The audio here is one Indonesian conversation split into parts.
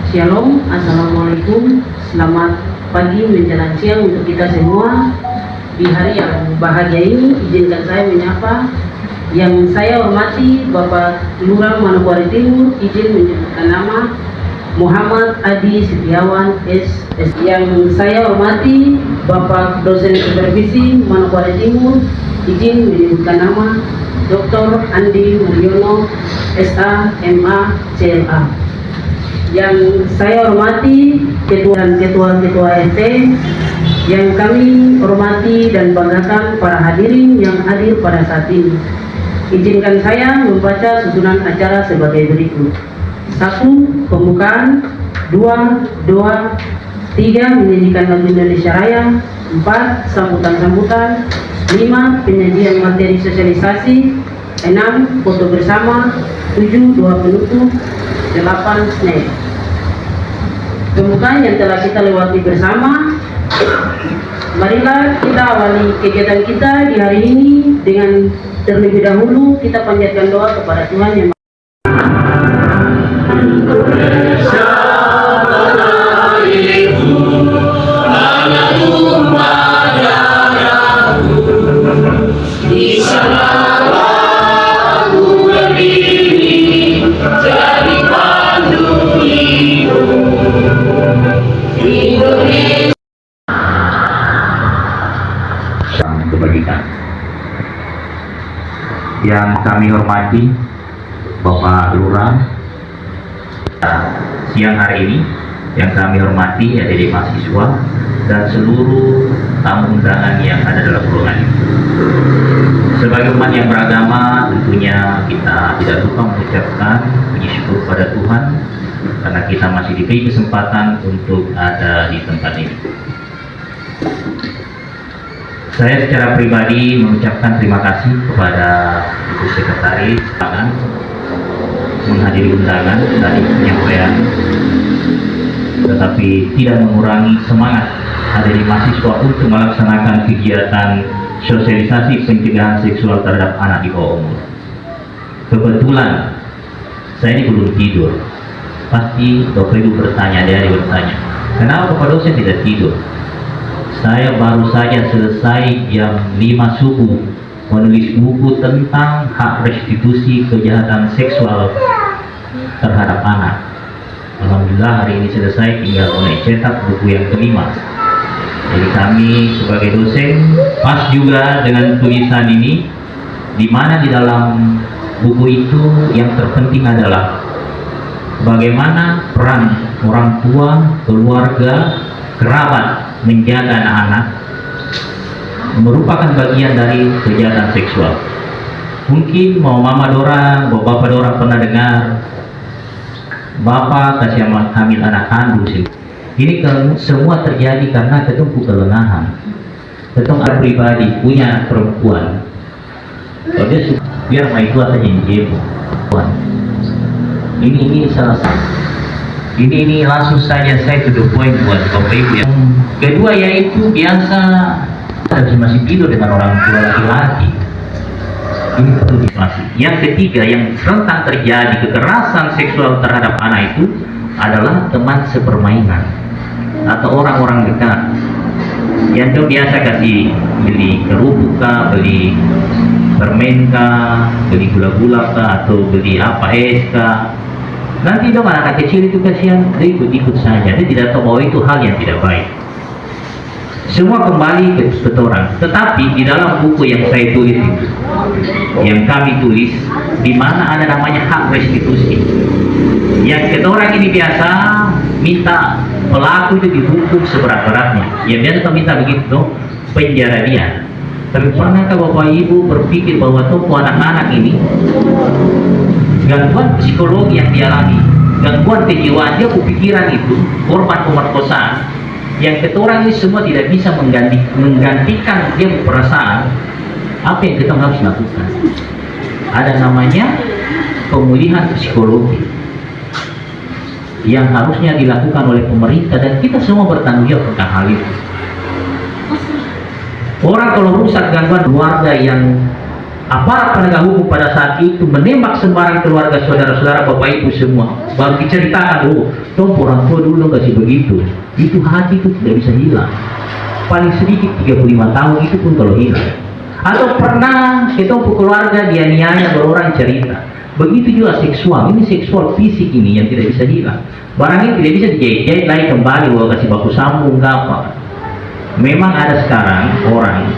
Shalom, Assalamualaikum. Selamat pagi menjelang siang untuk kita semua. Di hari yang bahagia ini, izinkan saya menyapa yang saya hormati Bapak Lurah Manokwari Timur. Izin menyebutkan nama Muhammad Adi Setiawan SS. Yang saya hormati Bapak Dosen Supervisi Manokwari Timur. Izin menyebutkan nama Dr. Andi Mulyono SA MA CLA. Yang saya hormati ketua dan ketua-ketua RT, yang kami hormati dan banggakan para hadirin yang hadir pada saat ini. Izinkan saya membaca susunan acara sebagai berikut. 1. Pembukaan. 2. Doa. 3. Menyanyikan lagu Indonesia Raya. 4. Sambutan-sambutan. 5. Penyajian materi sosialisasi. 6. Foto bersama. 7. Doa penutup. 8. Snack. Pembukaan yang telah kita lewati bersama, marilah kita awali kegiatan kita di hari ini dengan terlebih dahulu kita panjatkan doa kepada Tuhan yang kebajikan. Yang kami hormati Bapak Lurah, siang hari ini yang kami hormati adik-adik mahasiswa dan seluruh tamu undangan yang ada dalam ruangan ini. Sebagai umat yang beragama, tentunya kita tidak lupa mengucapkan puji syukur pada Tuhan karena kita masih diberi kesempatan untuk ada di tempat ini. Saya secara pribadi mengucapkan terima kasih kepada Ibu Sekretaris menghadiri undangan dari penyampaian, tetapi tidak mengurangi semangat dari mahasiswa untuk melaksanakan kegiatan sosialisasi pencegahan seksual terhadap anak di bawah umur. Kebetulan saya ini belum tidur. Pasti Bapak Ibu bertanya, dia bertanya, kenapa Bapak dosen tidak tidur? Saya baru saja selesai jam 5 subuh menulis buku tentang hak restitusi kejahatan seksual terhadap anak. Alhamdulillah hari ini selesai, tinggal mulai cetak buku yang kelima. Jadi kami sebagai dosen pas juga dengan tulisan ini, di mana di dalam buku itu yang terpenting adalah bagaimana peran orang tua, keluarga, kerabat menjaga anak-anak merupakan bagian dari kejahatan seksual. Mungkin mau mama dorang, mau bapak dorang pernah dengar bapak kasih hamil anak kandung sih. Ini semua terjadi karena ketemu kelengahan. Ketemu pribadi punya anak perempuan. Kalau dia biar mai tua saja jemu. Ini salah satu. Ini langsung saja saya to the point buat Bapak Ibu yang kedua, yaitu biasa masih tidur dengan orang tua laki-laki. Ini perlu diklasi. Yang ketiga yang rentan terjadi kekerasan seksual terhadap anak itu adalah teman sepermainan atau orang-orang dekat yang tuh biasa kasih beli kerupuk kah, beli permen kah, beli gula-gula kah, atau beli apa es kah. Nanti dong anak kecil itu kasihan, dia ikut-ikut saja, dia tidak tahu bahwa itu hal yang tidak baik. Semua kembali ke orang. Tetapi di dalam buku yang saya tulis itu, yang kami tulis, di mana ada namanya hak restitusi. Yang orang ini biasa minta pelaku itu dihukum seberat-beratnya. Yang biasa kita minta begitu, penjara dia. Tapi pernahkah Bapak Ibu berpikir bahwa toko anak-anak ini gangguan psikologi yang dialami, gangguan kejiwaan dia, kepikiran itu korban pemerkosaan, yang orang ini semua tidak bisa menggantikan dia perasaan. Apa yang kita harus lakukan? Ada namanya pemulihan psikologi yang harusnya dilakukan oleh pemerintah dan kita semua bertanggung jawab tentang hal itu. Orang kalau rusak gangguan keluarga yang aparat penegak hukum pada saat itu menembak sembarang keluarga saudara-saudara bapak ibu semua, baru diceritakan, oh dong orang tua dulu kasih begitu, itu hati itu tidak bisa hilang, paling sedikit 35 tahun itu pun kalau hilang. Atau pernah kita keluarga dianiaya berorang cerita, begitu juga seksual, ini seksual fisik ini yang tidak bisa hilang, barang ini tidak bisa dijahit-jahit lagi kembali bahwa kasih baku sambung apa. Memang ada sekarang orang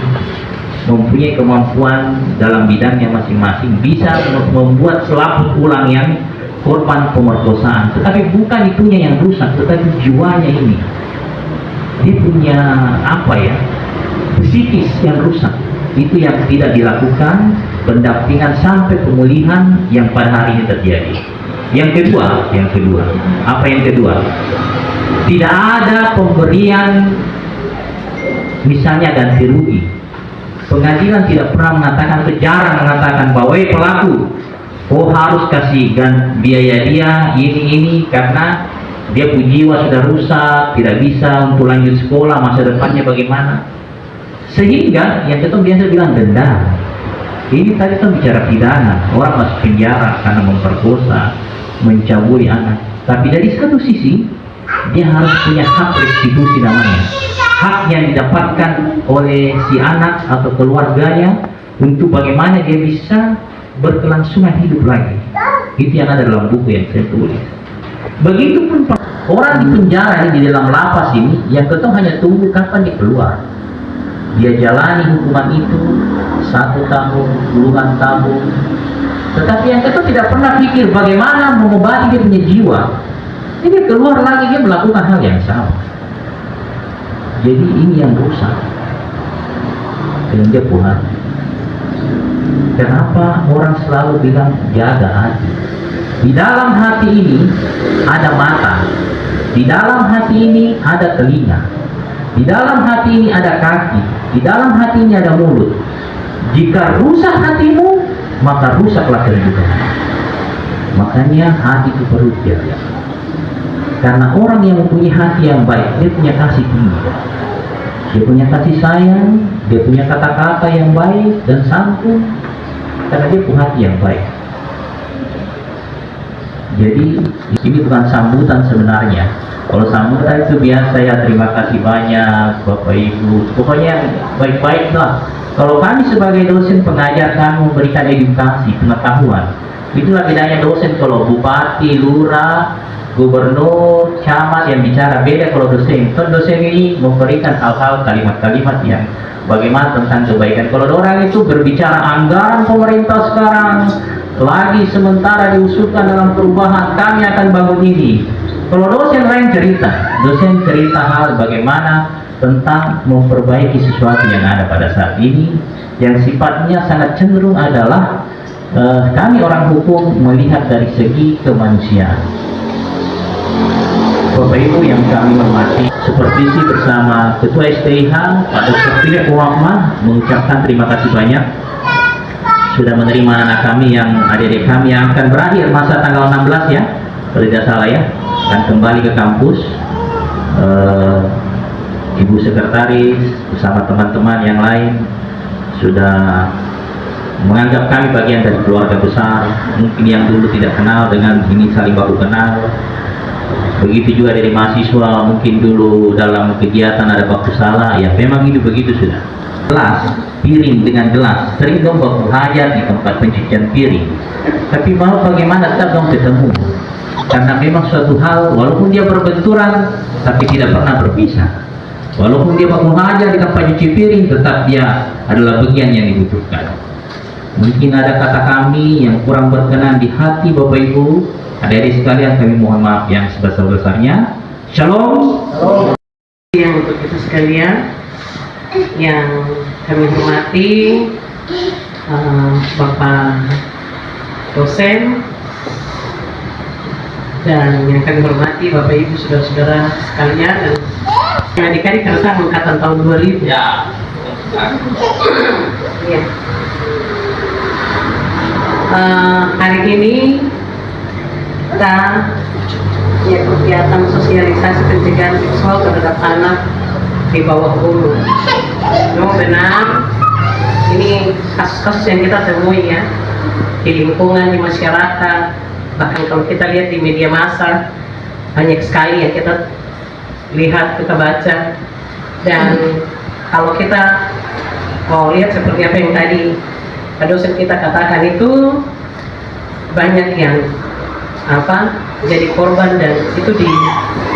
mempunyai kemampuan dalam bidangnya masing-masing, bisa membuat selaput ulang yang korban pemerkosaan, tetapi bukan itunya yang rusak, tetapi jiwanya ini, dia punya apa ya, psikis yang rusak, itu yang tidak dilakukan pendampingan sampai pemulihan yang pada hari ini terjadi. Yang kedua, apa yang kedua? Tidak ada pemberian misalnya ganti rugi. Pengadilan tidak pernah mengatakan, jarang mengatakan bahwa pelaku, oh harus kasih biaya dia ini karena dia punya jiwa sudah rusak, tidak bisa untuk lanjut sekolah, masa depannya bagaimana. Sehingga yang kita biasa bilang denda. Ini tadi kita bicara pidana, orang masuk penjara karena memperkosa, mencabuli anak. Tapi dari satu sisi dia harus punya hak restitusi namanya, hak yang didapatkan oleh si anak atau keluarganya untuk bagaimana dia bisa berkelangsungan hidup lagi. Itu yang ada dalam buku yang saya tulis. Begitupun orang di penjara ini, di dalam lapas ini, yang ketemu hanya tunggu kapan dia keluar. Dia jalani hukuman itu 1 tahun, puluhan tahun, tetapi yang ketemu tidak pernah pikir bagaimana mengobati dia punya jiwa. Jadi dia keluar lagi, dia melakukan hal yang sama. Jadi ini yang rusak dengan dia punya. Kenapa orang selalu bilang jaga hati? Di dalam hati ini ada mata, di dalam hati ini ada telinga, di dalam hati ini ada kaki, di dalam hati ini ada mulut. Jika rusak hatimu, maka rusaklah kehidupanmu. Makanya hati itu perlu dijaga. Karena orang yang mempunyai hati yang baik, dia punya kasih tinggi, dia punya kasih sayang, dia punya kata-kata yang baik dan santun, karena dia punya hati yang baik. Jadi ini bukan sambutan sebenarnya. Kalau sambutan itu biasa ya, terima kasih banyak Bapak Ibu, pokoknya yang baik-baik lah. Kalau kami sebagai dosen pengajar, kami memberikan edukasi, pengetahuan. Itulah bedanya dosen. Kalau bupati, lurah, gubernur, camat yang bicara, beda kalau dosen. Dosen ini memberikan hal-hal, kalimat-kalimat yang bagaimana tentang kebaikan. Kalau orang itu berbicara anggaran pemerintah sekarang lagi sementara diusulkan dalam perubahan, kami akan bangun ini. Kalau dosen lain cerita, dosen cerita hal bagaimana tentang memperbaiki sesuatu yang ada pada saat ini, yang sifatnya sangat cenderung adalah kami orang hukum melihat dari segi kemanusiaan. Bapak Ibu yang kami hormati, supervisi bersama Ketua STIH Pak Dr. Philip Muhammad mengucapkan terima kasih banyak sudah menerima anak kami yang adik-adik kami yang akan berakhir masa tanggal 16 ya, kalau tidak salah ya, akan kembali ke kampus. Ibu Sekretaris bersama teman-teman yang lain sudah menganggap kami bagian dari keluarga besar. Mungkin yang dulu tidak kenal dengan ini saling baku kenal. Begitu juga dari mahasiswa, mungkin dulu dalam kegiatan ada baku salah, ya memang itu begitu sudah. Gelas, piring dengan gelas, sering dong baku hajat di tempat pencucian piring. Tapi mau bagaimana tetap dong ketemu. Karena memang suatu hal, walaupun dia berbenturan, tapi tidak pernah berpisah. Walaupun dia baku hajat di tempat cuci piring, tetap dia adalah bagian yang dibutuhkan. Mungkin ada kata kami yang kurang berkenan di hati Bapak Ibu, adik-adik sekalian, kami mohon maaf yang sebesar-besarnya. Shalom. Yang untuk kita sekalian yang kami hormati, Bapak dosen, dan yang kami hormati Bapak Ibu saudara-saudara sekalian, dan adik-adik karena angkatan tahun 2000. Ya. Ya. Hari ini kita kegiatan sosialisasi pencegahan seksual terhadap anak di bawah umur. Memang benar, ini kasus-kasus yang kita temui ya di lingkungan, di masyarakat, bahkan kalau kita lihat di media massa banyak sekali yang kita lihat, kita baca. Dan kalau kita mau lihat seperti apa yang tadi Pak dosen kita katakan, itu banyak yang jadi korban dan itu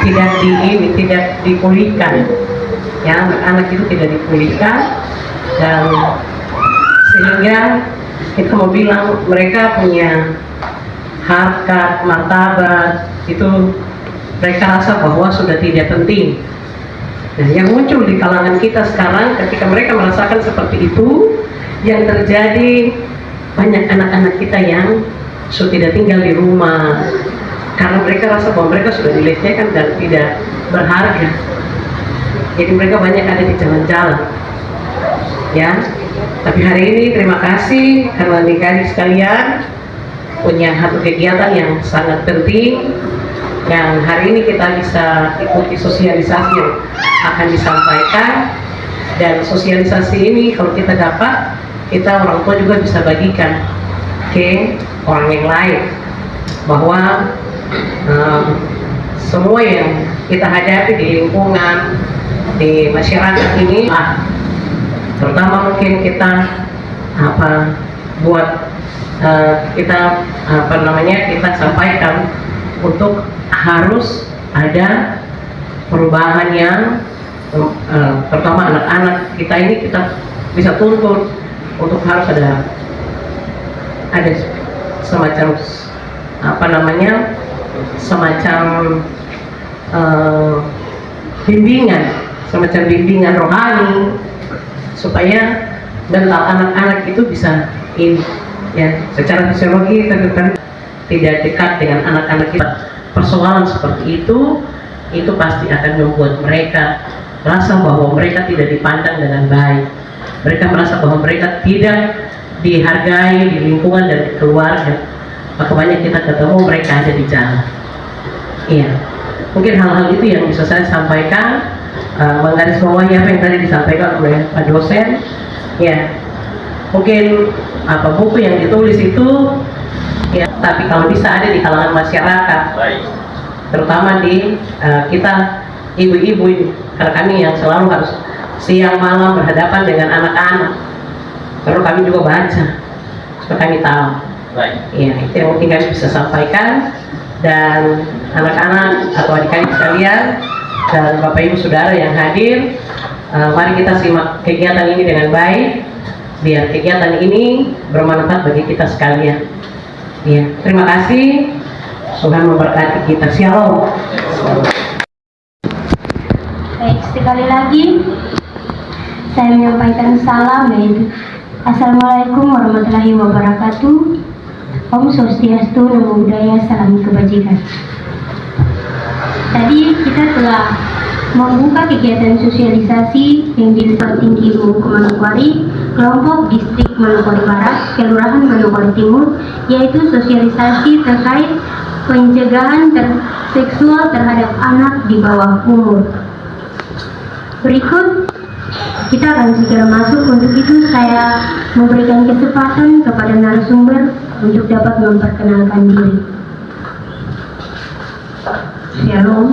tidak dipulihkan ya, anak-anak itu tidak dipulihkan, dan sehingga kita mau bilang mereka punya harkat, martabat, itu mereka rasa bahwa sudah tidak penting. Nah, yang muncul di kalangan kita sekarang ketika mereka merasakan seperti itu, yang terjadi banyak anak-anak kita yang sudah tidak tinggal di rumah karena mereka rasa bahwa mereka sudah dilecehkan dan tidak berharga. Jadi mereka banyak ada di jalan-jalan ya. Tapi hari ini terima kasih karena adik-adik sekalian punya satu kegiatan yang sangat penting, yang hari ini kita bisa ikuti sosialisasi yang akan disampaikan. Dan sosialisasi ini kalau kita dapat, kita orang tua juga bisa bagikan ke orang yang lain bahwa semua yang kita hadapi di lingkungan, di masyarakat ini, terutama mungkin kita kita sampaikan untuk harus ada perubahan yang pertama anak-anak kita ini kita bisa tuntut untuk harus ada semacam bimbingan rohani supaya mental anak-anak itu bisa ya, secara fisiologi kan tidak dekat dengan anak-anak kita. Persoalan seperti itu pasti akan membuat mereka merasa bahwa mereka tidak dipandang dengan baik. Mereka merasa bahwa mereka tidak dihargai di lingkungan dan di keluarga. Maka banyak kita ketemu mereka ada di jalan. Iya, mungkin hal-hal itu yang bisa saya sampaikan, menggarisbawahi apa yang tadi disampaikan oleh Pak dosen. Ya, mungkin buku yang ditulis itu ya, tapi kalau bisa ada di kalangan masyarakat, terutama di kita ibu-ibu ini, karena kami yang selalu harus siang malam berhadapan dengan anak-anak, perlu kami juga baca supaya kami tahu. Ya, itu yang mungkin kami bisa sampaikan. Dan anak-anak atau adik-adik sekalian dan Bapak Ibu Saudara yang hadir, mari kita simak kegiatan ini dengan baik, biar kegiatan ini bermanfaat bagi kita sekalian. Ya, terima kasih. Tuhan memberkati kita. Shalom. Baik, sekali lagi saya menyampaikan salam, yaitu Assalamualaikum warahmatullahi wabarakatuh. Om Swastiastu, Namo Buddhaya, salam kebajikan. Tadi kita telah membuka kegiatan sosialisasi yang di Desa Tinggi Manokwari, kelompok distrik Manokwari Barat, Kelurahan Manokwari Timur, yaitu sosialisasi terkait pencegahan seksual terhadap anak di bawah umur. Berikut kita akan segera masuk. Untuk itu saya memberikan kesempatan kepada narasumber untuk dapat memperkenalkan diri. Shalom.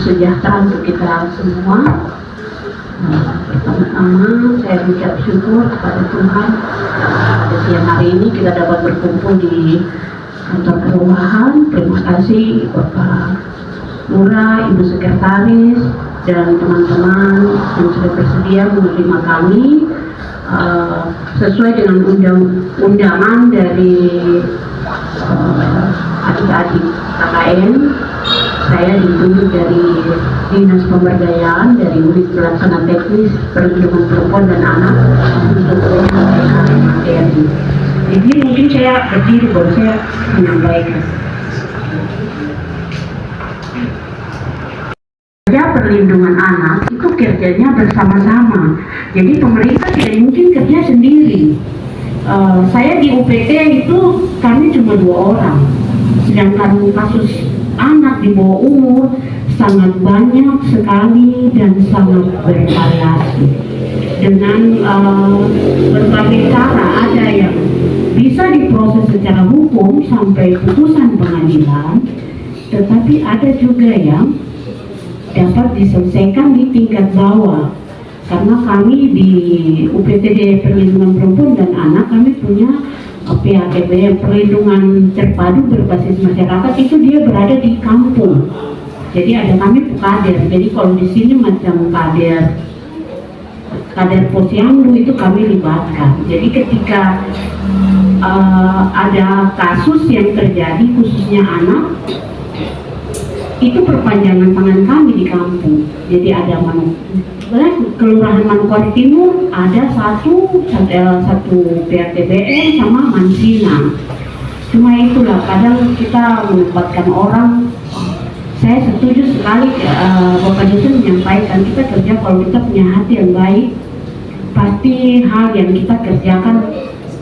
Sejahtera untuk kita semua. Pertama-tama saya mengucap syukur kepada Tuhan pada siang hari ini kita dapat berkumpul di kantor kelurahan. Terima kasih Bapak Lurah, Ibu Sekretaris, dan teman-teman yang sudah bersedia menerima kami sesuai dengan undangan dari adik-adik KKN. Saya ditunjuk dari Dinas Pemberdayaan, dari unit pelaksana teknis perlindungan perempuan dan anak untuk materi. Jadi mungkin saya berdiri baru saya menyampaikan. Perlindungan anak itu kerjanya bersama-sama. Jadi pemerintah tidak mungkin kerja sendiri. Saya di UPT itu kami cuma 2 orang. Sedangkan kasus anak di bawah umur sangat banyak sekali dan sangat bervariasi dengan berbagai cara. Ada yang bisa diproses secara hukum sampai putusan pengadilan, tetapi ada juga yang dapat diselesaikan di tingkat bawah. Karena kami di UPTD Perlindungan Perempuan dan Anak, kami punya PATB, perlindungan terpadu berbasis masyarakat, itu dia berada di kampung. Jadi ada kami kader. Jadi kalau di sini macam kader posyandu itu kami libatkan. Jadi ketika ada kasus yang terjadi khususnya anak, itu perpanjangan tangan kami di kampung. Jadi ada Kelurahan Manokwari Timur ada satu PRTBN sama Mansina. Cuma itulah kadang kita menempatkan orang. Saya setuju sekali Bapak dosen menyampaikan, kita kerja kalau kita punya hati yang baik, pasti hal yang kita kerjakan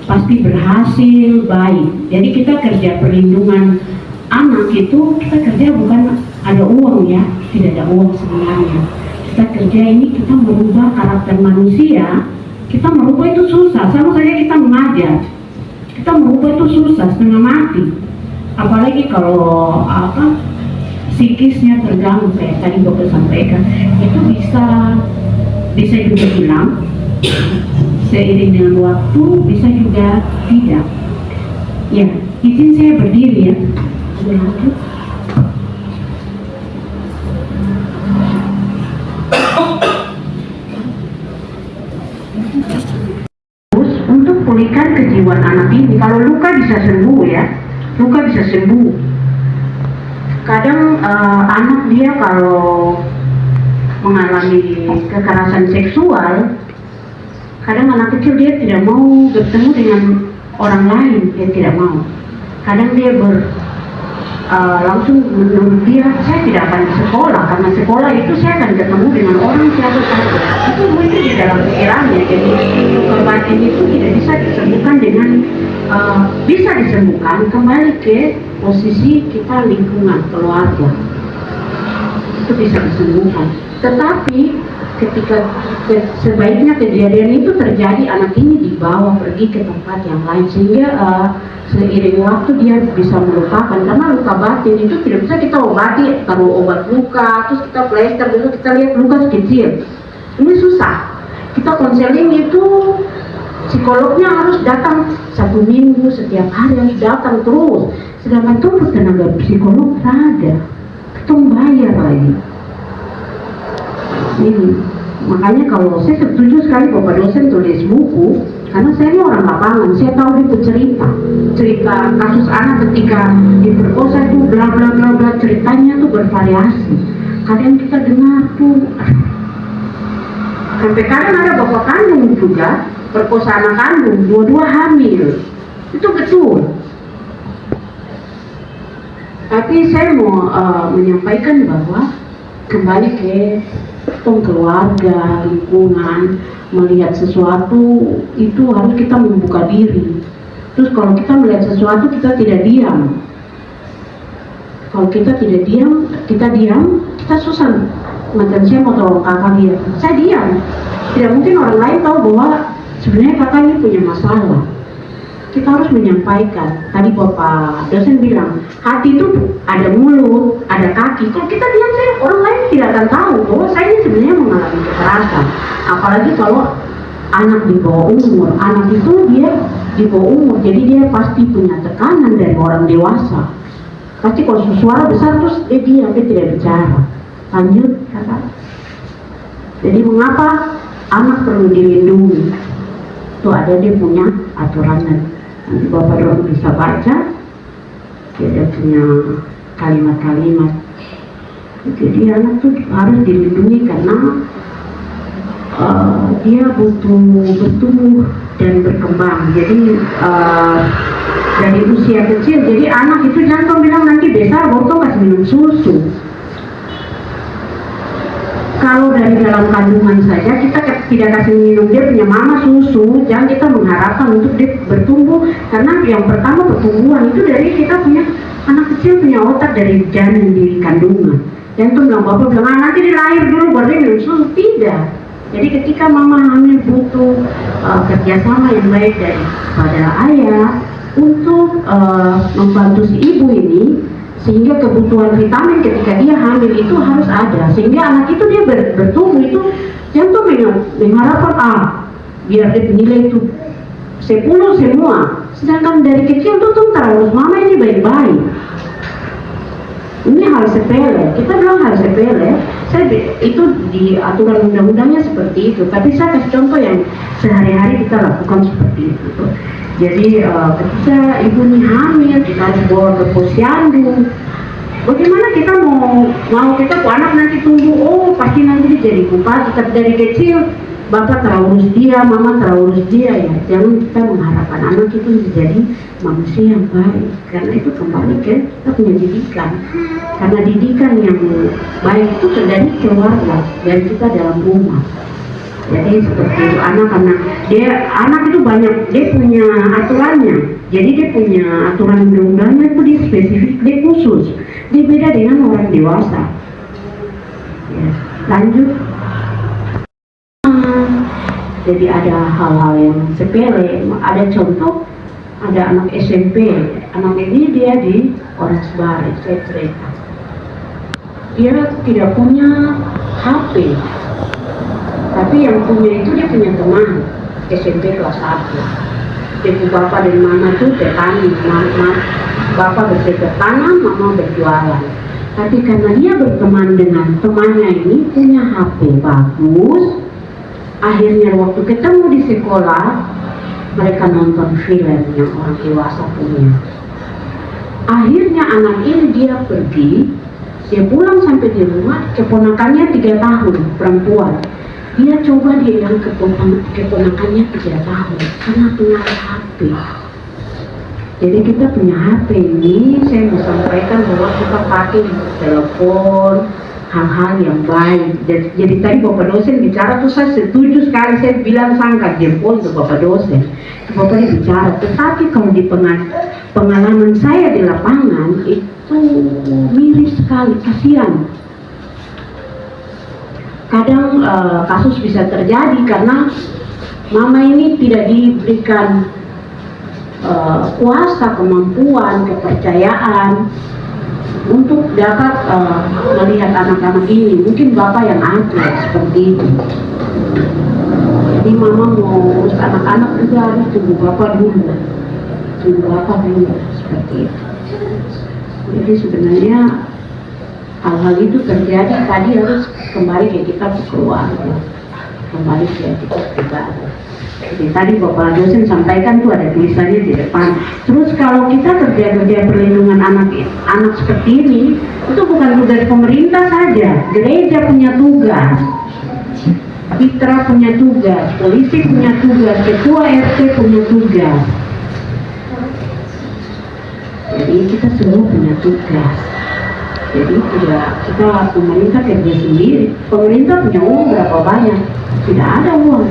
pasti berhasil baik. Jadi kita kerja perlindungan anak itu, kita kerja bukan ada uang ya, tidak ada uang sebenarnya. Kita kerja ini kita merubah karakter manusia. Kita merubah itu susah, sama saja kita mengajar. Kita merubah itu susah, setengah mati. Apalagi kalau psikisnya terganggu, saya tadi Bapak sampaikan, itu bisa juga hilang seiring dengan waktu, bisa juga tidak. Ya, izin saya berdiri ya. Untuk pulihkan kejiwaan anak ini, kalau luka bisa sembuh ya, luka bisa sembuh. Kadang anak dia kalau mengalami kekerasan seksual, kadang anak kecil dia tidak mau bertemu dengan orang lain, dia tidak mau. Kadang dia langsung menurut dia, saya tidak akan sekolah, karena sekolah itu saya akan ketemu dengan orang siapa saja. Itu di dalam pikirannya. Jadi luka batin itu tidak bisa disembuhkan dengan bisa disembuhkan kembali ke posisi kita lingkungan keluarga, itu bisa disembuhkan. Tetapi ketika sebaiknya kejadian itu terjadi, anak ini dibawa pergi ke tempat yang lain sehingga seiring waktu dia bisa melupakan. Karena luka batin itu tidak bisa kita obati, taruh obat luka terus kita plester dulu, kita lihat luka kecil, ini susah. Kita konseling itu psikolognya harus datang 1 minggu, setiap hari harus datang terus. Sedangkan tuh tenaga psikolog ada, kita bayar lagi. Ini makanya kalau saya setuju sekali Bapak dosen tulis buku, karena saya ini orang lapangan, saya tahu itu cerita kasus anak ketika diperkosa itu bla bla bla bla, ceritanya tuh bervariasi. Kadang kita dengar tuh sampai kadang ada bapak kandung juga perkosa anak kandung, dua-dua hamil, itu betul. Tapi saya mau menyampaikan bahwa kembali ke keluarga, lingkungan, melihat sesuatu itu harus kita membuka diri. Terus kalau kita melihat sesuatu kita tidak diam. Kalau kita tidak diam, kita susah. Macam saya mau tolong kakak dia, saya diam. Tidak mungkin orang lain tahu bahwa sebenarnya kakak ini punya masalah. Kita harus menyampaikan. Tadi Bapak dosen bilang, hati itu ada mulut, ada kaki. Kalau kita diam, orang lain tidak akan tahu bahwa saya ini sebenarnya mengalami kekerasan. Apalagi kalau anak di bawah umur. Anak itu dia di bawah umur, jadi dia pasti punya tekanan dari orang dewasa. Pasti kalau suara besar terus dia diam, dia tidak bicara. Lanjut, kakak. Jadi mengapa anak perlu dilindungi? Itu ada dia punya aturannya. Nanti Bapak doang bisa baca, dia punya kalimat-kalimat. Jadi anak tuh harus dilindungi karena dia butuh bertumbuh dan berkembang. Jadi dari usia kecil, jadi anak itu jangan bilang nanti besar baru kasih minum susu. Kalau dari dalam kandungan saja kita tidak kasih minum dia punya mama susu, jangan kita mengharapkan untuk dia bertumbuh, karena yang pertama pertumbuhan itu dari kita punya anak kecil punya otak dari janin di kandungan. Jantung bilang, bapak bilang, nanti dia lahir dulu baru dia menyusul. Tidak. Jadi ketika mama hamil butuh kerjasama yang baik daripada ayah untuk membantu si ibu ini, sehingga kebutuhan vitamin ketika dia hamil itu harus ada, sehingga anak itu dia bertumbuh itu jantung mengharapkan biar dia nilai itu 10 semua, sedangkan dari kecil tuh terus mama ini baik-baik. Ini hal sepele, kita bilang hal sepele. Itu di aturan undang-undangnya seperti itu, tapi saya kasih contoh yang sehari-hari kita lakukan seperti itu. Jadi ketika ibu ini hamil, kita harus bawa ke posyandu. Bagaimana kita mau kita anak nanti tumbuh, pasti nanti dia jadi bupati, tapi dari kecil bapak terurus dia, mama terurus dia, ya jangan kita mengharapkan anak itu menjadi manusia yang baik, karena itu kembali ke kita punya didikan, karena didikan yang baik itu terjadi keluarga dan kita dalam rumah. Jadi seperti itu anak itu banyak, dia punya aturannya, jadi dia punya aturan undang-undangnya itu dia spesifik, dia khusus, dia beda dengan orang dewasa. Ya, lanjut. Jadi ada hal-hal yang sepele, ada contoh, ada anak SMP, anak ini dia di Orasbari, saya cerita, dia tidak punya HP, tapi yang punya itu dia punya teman SMP kelas 1. Ibu bapak dari mana tuh petani, bapak bercocok tanam, mama berjualan. Tapi karena dia berteman dengan temannya ini punya HP bagus, akhirnya waktu ketemu di sekolah mereka nonton film yang orang dewasa punya. Akhirnya anak ini dia pergi, dia pulang sampai di rumah, keponakannya 3 tahun perempuan. Dia coba dia yang keponakannya 3 tahun karena punya HP. Jadi kita punya HP ini, saya mau sampaikan bahwa kita pakai telepon, hal-hal yang baik. Jadi tadi Bapak dosen bicara tuh saya setuju sekali, saya bilang sangka jempol ke Bapak dosen. Bapak bicara, tetapi kalau di pengalaman saya di lapangan itu miris sekali, kasihan. Kadang kasus bisa terjadi karena mama ini tidak diberikan kuasa, kemampuan, kepercayaan untuk dapat melihat anak-anak ini. Mungkin bapak yang atur seperti itu. Jadi mama mau urus anak-anak juga harus tunggu bapak dulu, seperti itu. Jadi sebenarnya hal-hal itu terjadi, tadi harus kembali ke kita keluarga, kembali ke kita pribadi. Jadi tadi Bapak dosen sampaikan tuh ada tulisannya di depan. Terus kalau kita kerja perlindungan anak seperti ini, itu bukan tugas pemerintah saja, gereja punya tugas, Fitra punya tugas, polisi punya tugas, ketua RT punya tugas. Jadi kita semua punya tugas. Jadi tidak kita pemerintah kerja sendiri. Pemerintah punya uang berapa banyak? Tidak ada uang.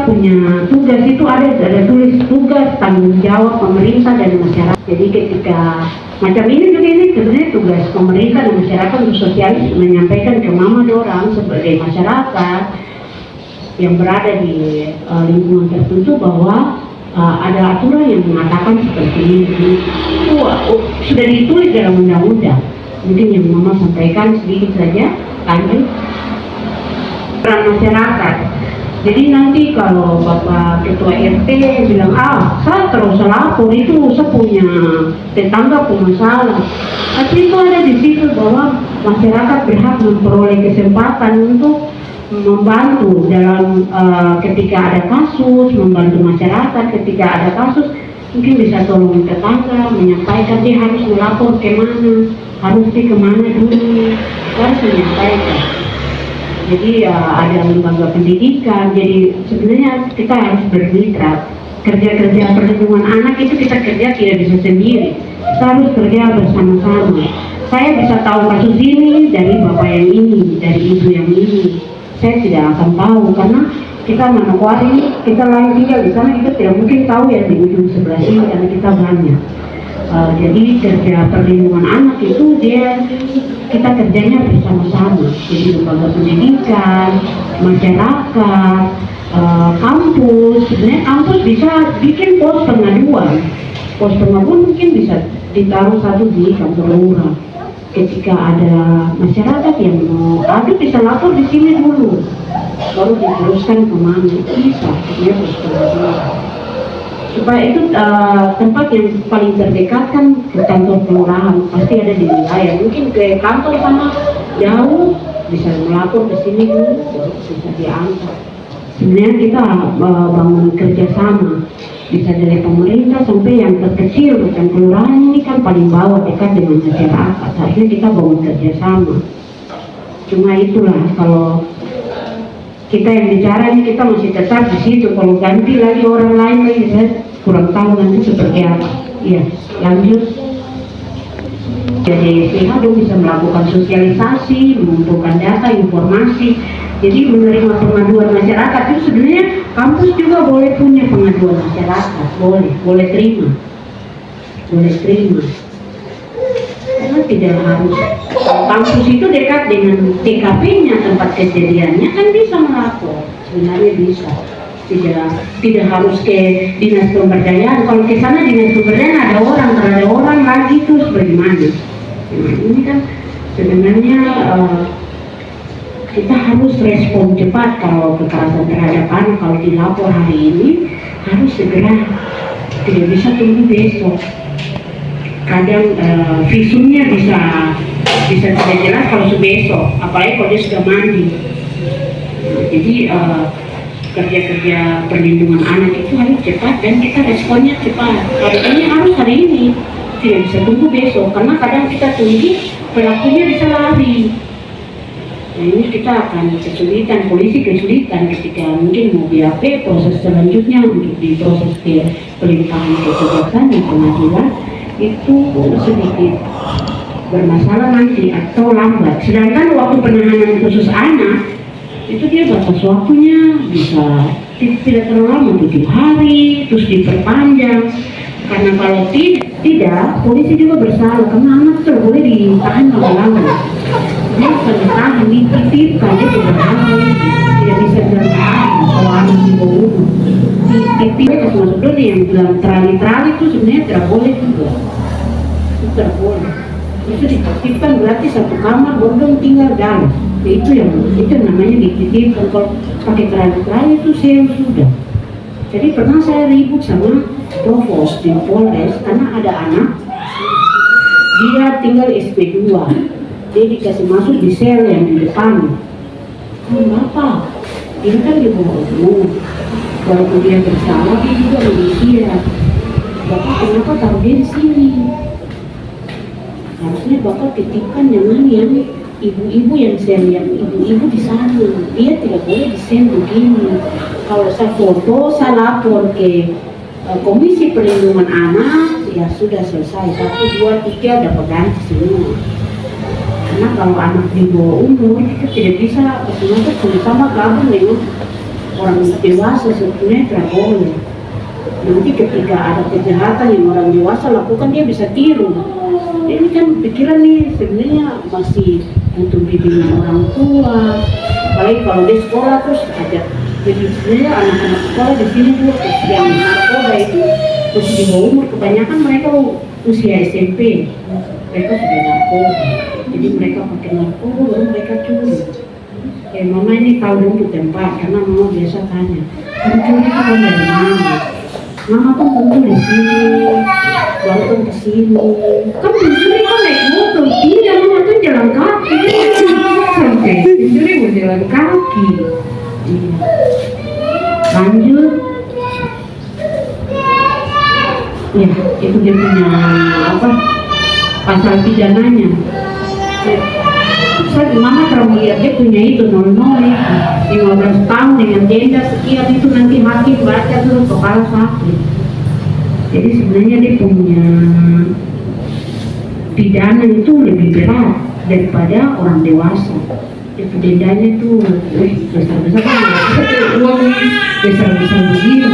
Punya tugas itu ada tulis tugas tanggung jawab pemerintah dan masyarakat. Jadi ketika macam ini juga ini sebenarnya tugas pemerintah dan masyarakat untuk sosialis menyampaikan ke mama dorang sebagai masyarakat yang berada di lingkungan tertentu bahwa ada aturan yang mengatakan seperti ini. Itu sudah ditulis dalam undang-undang. Mungkin yang mama sampaikan sedikit saja lanjut peran masyarakat. Jadi nanti kalau Bapak Ketua RT bilang, saya terus lapor itu saya punya tetangga punya masalah. Tapi itu ada di situ bahwa masyarakat berhak memperoleh kesempatan untuk membantu dalam ketika ada kasus, membantu masyarakat ketika ada kasus, mungkin bisa tolong tetangga, menyampaikan dia harus melapor kemana, harus kemana dulu, harus menyampaikan. Jadi ada lembaga pendidikan, jadi sebenarnya kita harus bermitra. Kerja-kerja perlindungan anak itu kita kerja tidak bisa sendiri, kita harus kerja bersama-sama. Saya bisa tahu kasus ini dari bapak yang ini, dari ibu yang ini. Saya tidak akan tahu karena kita Manokwari, kita lain tinggal di sana, kita tidak mungkin tahu yang di ujung sebelah sini karena kita banyak. Jadi kerja perlindungan anak itu dia kita kerjanya bersama-sama. Jadi lembaga pendidikan, masyarakat, kampus. Sebenarnya kampus bisa bikin pos pengaduan. Pos pengaduan mungkin bisa ditaruh satu di kantor lurah. Ketika ada masyarakat yang mau adu bisa lapor di sini dulu, baru diteruskan kemana. Bisa, sebenarnya pos pengaduan. Supaya itu tempat yang paling terdekat kan ke kantor kelurahan, pasti ada di wilayah. Mungkin ke kantor sama jauh, bisa melapor ke sini dulu, baru bisa diangkat. Sebenarnya kita bangun kerjasama, bisa dari pemerintah sampai yang terkecil, bukan kelurahan ini kan paling bawah dekat dengan masyarakat. Harusnya kita bangun kerjasama. Cuma itulah kalau kita yang bicara ini kita masih tetap di situ. Kalau ganti lagi orang lain lagi, saya kurang tahu nanti seperti apa. Iya, lanjut. Jadi SDH bisa melakukan sosialisasi, mengumpulkan data, informasi. Jadi menerima pengaduan masyarakat itu sebenarnya kampus juga boleh punya pengaduan masyarakat, boleh terima. Karena tidak harus, kampus itu dekat dengan TKP-nya, tempat kejadiannya, kan bisa melapor. Sebenarnya bisa, tidak harus ke dinas pemberdayaan. Kalau ke sana dinas pemberdayaan ada orang lagi, terus bagaimana? Nah, ini kan sebenarnya kita harus respon cepat. Kalau kekerasan terhadap anak, kalau dilapor hari ini harus segera, tidak bisa tunggu besok. Kadang visumnya bisa tidak jelas kalau besok, apalagi kalau dia sudah mandi. Jadi kerja-kerja perlindungan anak itu harus cepat dan kita responnya cepat. Harusnya harus hari ini, tidak bisa tunggu besok, karena kadang kita tunggu pelakunya bisa lari. Nah, ini kita akan kesulitan, polisi kesulitan ketika mungkin mau BAP proses selanjutnya untuk diproses ke pelimpahan kejaksaan dan pengadilan itu sedikit bermasalah nanti atau lambat. Sedangkan waktu penahanan khusus anak itu dia batas waktunya bisa tidak terlalu lama, 7 hari, terus diperpanjang. Karena kalau tidak, polisi juga bersalah karena anak itu boleh ditahan lama-lama. Dia bisa ditahan, dititipkan, dia berbahaya, tidak bisa bertahan kalau anak di bawah umur. Dititipkan termasuk dulu yang bilang terali-terali itu sebenarnya tidak boleh juga. Itu tidak boleh. Itu dititipkan berarti satu kamar, bondong tinggal dalam. Itu namanya dititipkan. Kalau pakai terali-terali itu sel sudah. Jadi pernah saya ribut sama Provos di Polres karena ada anak, dia tinggal SP2, dia dikasih masuk di sel yang di depan. Kenapa? Dia kan di bawah umur, walaupun dia bersalah dia juga manusia. Bapak kenapa taruh dia di sini? Harusnya bapak titipkan dengan yang ibu-ibu yang sel, yang ibu-ibu di sana. Dia tidak boleh di sel begini. Kalau saya foto, saya lapor ke Komisi Perlindungan Anak, ya sudah selesai. 1, 2, 3 dapat ganti semua. Karena kalau anak di bawah umur kita tidak bisa bersama gabung dengan orang dewasa, sebetulnya tidak boleh. Nanti ketika ada kejahatan yang orang dewasa lakukan, dia bisa tiru. Ini kan pikiran nih sebenarnya masih butuh bimbingan orang tua. Apalagi kalau di sekolah terus ada. Jadi sebenarnya anak-anak sekolah di sini juga yang narkoba itu masih di bawah umur, kebanyakan mereka usia SMP, mereka sudah narkoba. Jadi mereka pakai narkoba baru mereka curi. Mama ini tahu dulu tempat karena mama biasa tanya, kamu curi itu dari mana? Mama kan tentu di sini, baru kan ke sini. Kamu mencuri kan naik motor? Tidak, mama kan jalan kaki. Sampai mencuri mau jalan kaki. Lanjut. Ya, itu dia punya pasal pidananya. Mama terlalu lihat dia punya itu 00 15 tahun dengan denda sekian, itu nanti hakim baca terus kepala sakit. Jadi sebenarnya dia punya pidana itu lebih berat daripada orang dewasa. Itu dendanya tuh besar-besar kan, uang besar-besar begini.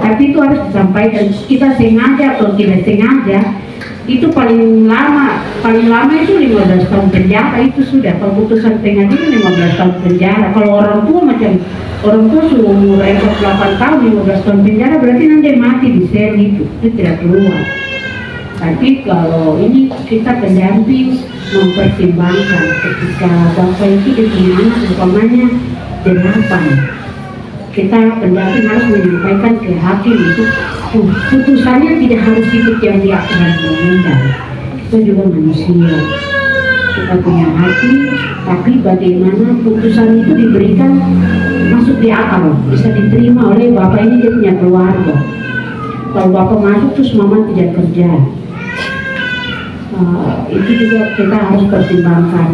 Tapi itu harus disampaikan, kita sengaja atau tidak sengaja itu paling lama itu 15 tahun penjara itu sudah. Kalau putusan pengadilan 15 tahun penjara. Kalau orang tua sudah umur 8 tahun 15 tahun penjara, berarti nanti mati di sel itu tidak keluar. Tapi kalau ini kita pendamping mempertimbangkan ketika bapak itu dengan anak umpamanya delapan, kita pendamping harus menyampaikan ke hakim itu putusannya tidak harus ikut yang di aturan undang-undang. Kita juga manusia, kita punya hati, tapi bagaimana putusan itu diberikan masuk di akal, bisa diterima oleh bapak ini, dia punya keluarga. Kalau bapak masuk terus mama tidak kerja, itu juga kita harus pertimbangkan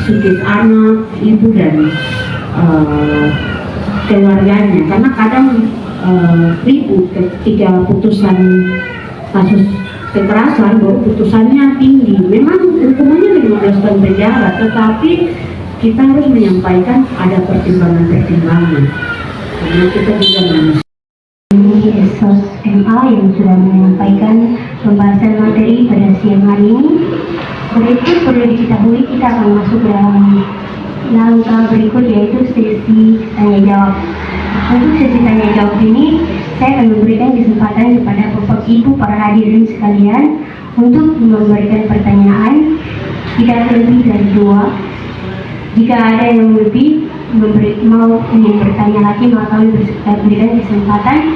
psikis anak, ibu dan keluarganya, karena kadang ribut ketika putusan kasus kekerasan, putusannya tinggi, memang hukumannya 15 tahun penjara, tetapi kita harus menyampaikan ada pertimbangan-pertimbangan, karena kita juga manusia. Ini SOS MA yang sudah menyampaikan pembahasan materi pada siang hari ini. Berikut perlu diketahui kita akan masuk dalam langkah berikut, yaitu sesi tanya jawab. Untuk sesi tanya jawab ini, saya akan memberikan kesempatan kepada Bapak Ibu para hadirin sekalian untuk memberikan pertanyaan. Jika ada lebih dari 2, jika ada yang lebih mau ingin bertanya lagi, maka kami berikan kesempatan,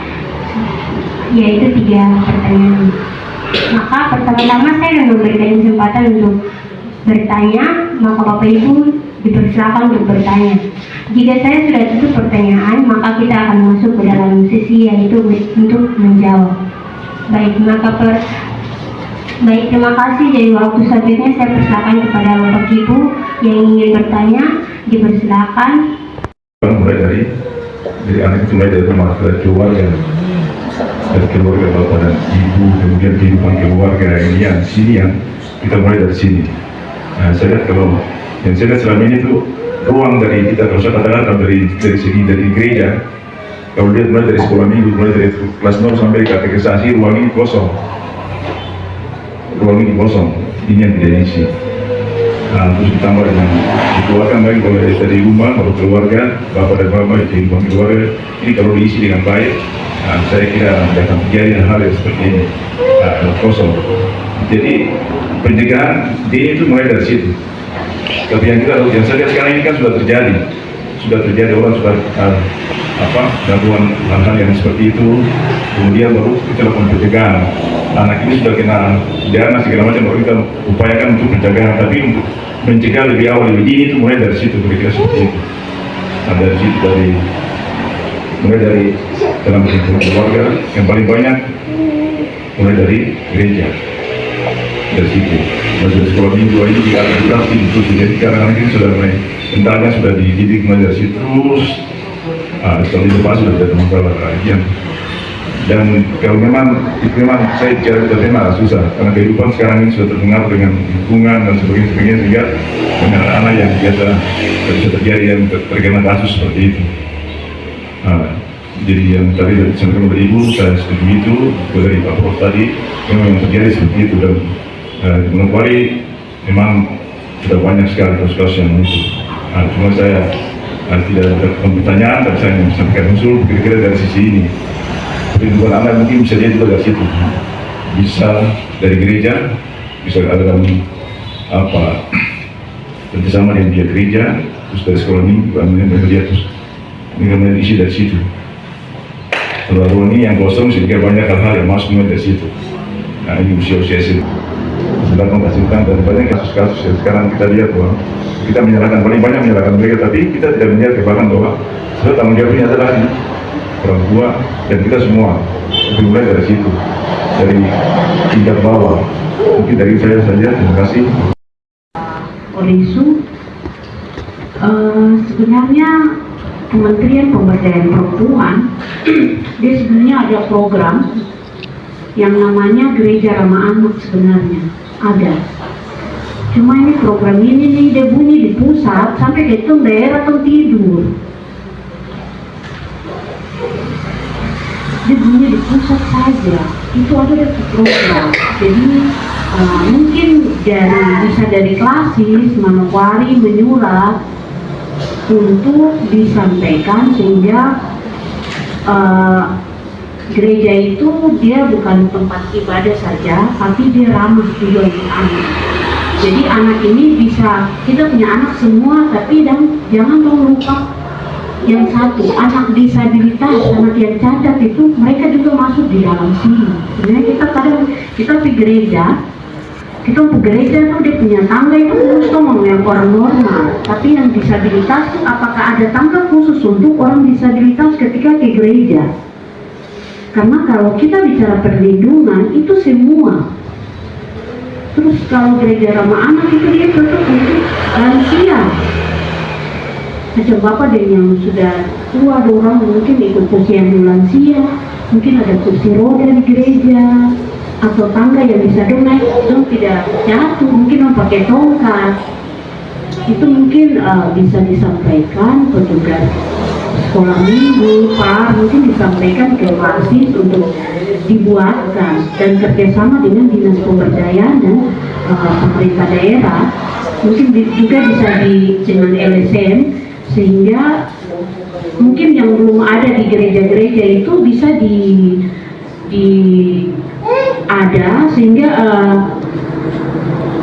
yaitu 3 pertanyaan. Maka pertama-tama saya akan memberikan kesempatan untuk bertanya, maka Bapak Ibu dipersilakan untuk bertanya. Jika saya sudah tutup pertanyaan, maka kita akan masuk ke dalam sesi yaitu untuk menjawab. Baik, terima kasih. Jadi waktu selanjutnya saya persilakan kepada Bapak Ibu yang ingin bertanya, dipersilakan. Mulai dari anak itu, mulai dari rumah keluarga, dari keluarga bapak dan ibu, kemudian kehidupan keluarga ini yang sini, yang kita mulai dari sini. Nah, saya lihat kalau yang saya lihat selama ini tuh ruang dari kita, kalau saya katakan dari segi dari gereja, kalau lihat mulai dari sekolah minggu, mulai dari kelas 0 sampai katekisasi, ruang ini kosong, ini yang tidak diisi. Nah, terus ditambah dengan dikeluarkan lagi kalau dari rumah, kalau keluarga, bapak dan mama, kehidupan keluarga, ini kalau diisi dengan baik, nah, saya kira tidak akan terjadi hal yang seperti ini, kosong. Jadi pencegahan dia itu mulai dari situ. Tapi yang saya lihat sekarang ini kan sudah terjadi orang sudah melakukan hal-hal yang seperti itu, kemudian baru kita lakukan pencegahan. Anak ini sudah kena pidana segala macam, baru kita upayakan untuk pencegahan, tapi untuk mencegah lebih awal, lebih dini itu mulai dari situ, kira-kira seperti itu. Nah, dari situ mulai dari dalam keluarga, yang paling banyak mulai dari gereja, dari situ. Dari sekolah minggu ini juga ada durasi itu, jadi karena anak ini sudah mulai mentalnya sudah dididik mulai dari situ, terus setelah itu pas sudah ada masalah kajian. Dan kalau memang saya bicara tema susah, karena kehidupan sekarang ini sudah terpengaruh dengan lingkungan dan sebagainya, sehingga dengan anak yang biasa bisa terjadi yang terkena kasus seperti itu. Jadi yang tadi disampaikan oleh Ibu, saya setuju itu, dari Pak Prof tadi, memang yang terjadi seperti itu, dan di Manokwari memang sudah banyak sekali kasus-kasus yang muncul. Cuma saya tidak ada pertanyaan, tapi saya menyampaikan usul kira-kira dari sisi ini. Perlindungan anak mungkin bisa jadi juga dari situ, bisa dari gereja, bisa ada dalam kerjasama dengan pihak gereja, terus dari sekolah minggu, kemudian dia terus mengambil isi dari situ. Kalau ruang ini yang kosong, sehingga banyak hal-hal yang masuk dari situ. Nah, ini usia-usia itu sudah menghasilkan, dan banyak kasus-kasus yang sekarang kita lihat bahwa kita menyalahkan, paling banyak menyalahkan mereka, tapi kita tidak melihat kebahagiaan bahwa sebenarnya tanggung jawabnya adalah orang tua dan kita semua. Dimulai dari situ, dari tingkat bawah. Mungkin dari saya saja, terima kasih. Oleh itu, sebenarnya Kementerian Pemberdayaan Perempuan dia sebenarnya ada program yang namanya Gereja Ramah Anak, sebenarnya ada. Cuma ini program ini nih dia bunyi di pusat sampai ke daerah tuh tidur. Dia bunyi di pusat saja. Itu ada program. Jadi mungkin bisa dari klasis Manokwari menyurat untuk disampaikan sehingga gereja itu dia bukan tempat ibadah saja, tapi dia ramah juga untuk anak. Jadi anak ini bisa, kita punya anak semua, tapi jangan dong lupa yang satu, anak disabilitas, anak yang cacat itu mereka juga masuk di dalam sini. Sebenarnya kita pergi gereja, kita ke gereja tuh dia punya tangga itu khusus sama yang orang normal. Tapi yang disabilitas tuh apakah ada tangga khusus untuk orang disabilitas ketika ke gereja? Karena kalau kita bicara perlindungan itu semua. Terus kalau gereja ramah anak itu dia tetap untuk lansia. Macam bapak dan yang sudah tua, ada orang mungkin ikut posyandu lansia, mungkin ada kursi roda di gereja, atau tangga yang bisa naik, dong tidak jatuh, mungkin orang pakai tongkat. Itu mungkin bisa disampaikan petugas sekolah minggu, mungkin disampaikan ke wasis untuk dibuatkan dan kerjasama dengan dinas pemberdayaan dan pemerintah daerah, mungkin juga bisa dengan LSM, sehingga mungkin yang belum ada di gereja-gereja itu bisa ada sehingga